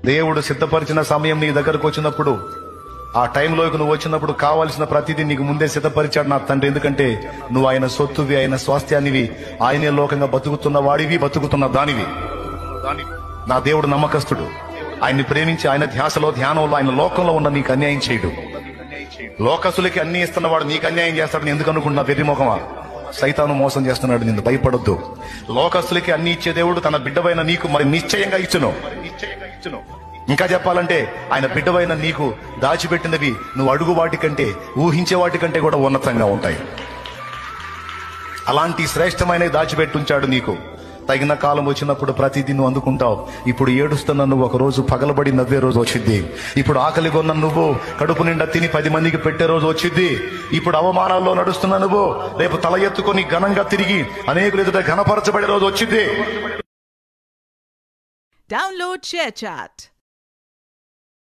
దేవుడు సిద్ధపరిచిన సమయం నీ దగ్గరకు వచ్చినప్పుడు, ఆ టైంలోకి నువ్వు వచ్చినప్పుడు కావాల్సిన ప్రతిదీ నీకు ముందే సిద్ధపరిచాడు నా తండ్రి. ఎందుకంటే నువ్వు ఆయన సొత్తువి, ఆయన స్వాస్థ్యానివి, ఆయనే లోకంగా బతుకుతున్న వాడివి, బతుకుతున్న దానివి. నా దేవుడు నమ్మకస్తుడు. ఆయన్ని ప్రేమించి ఆయన ధ్యాసలో, ధ్యానంలో, ఆయన లోకంలో ఉన్న నీకు అన్యాయం చేయడు. లోకస్తులకి అన్ని ఇస్తున్నవాడు నీకు అన్యాయం చేస్తాడని ఎందుకు అనుకుంటున్నా? వెర్రిమోహమా, సైతాను మోసం చేస్తున్నాడు నిన్ను. భయపడొద్దు. లోకస్తులకి అన్ని ఇచ్చే దేవుడు తన బిడ్డవైన నీకు మరి నిశ్చయంగా ఇచ్చును. ఇంకా చెప్పాలంటే ఆయన బిడ్డవైన నీకు దాచిపెట్టినవి నువ్వు అడుగు వాటికంటే, ఊహించే వాటికంటే కూడా ఉన్నతంగా ఉంటాయి. అలాంటి శ్రేష్టమైనవి దాచిపెట్టుంచాడు నీకు. తగిన కాలం వచ్చినప్పుడు ప్రతిదీ నువ్వు అందుకుంటావు. ఇప్పుడు ఏడుస్తున్న నువ్వు ఒక రోజు పగలబడి నవ్వే రోజు వచ్చింది. ఇప్పుడు ఆకలి కొన్న నువ్వు కడుపు నిండా తిని 10 మందికి పెట్టే రోజు వచ్చింది. ఇప్పుడు అవమానాల్లో నడుస్తున్న నువ్వు రేపు తల ఎత్తుకొని ఘనంగా తిరిగి అనేకులు ఎదుట ఘనపరచబడే రోజు వచ్చింది. Download ShareChat.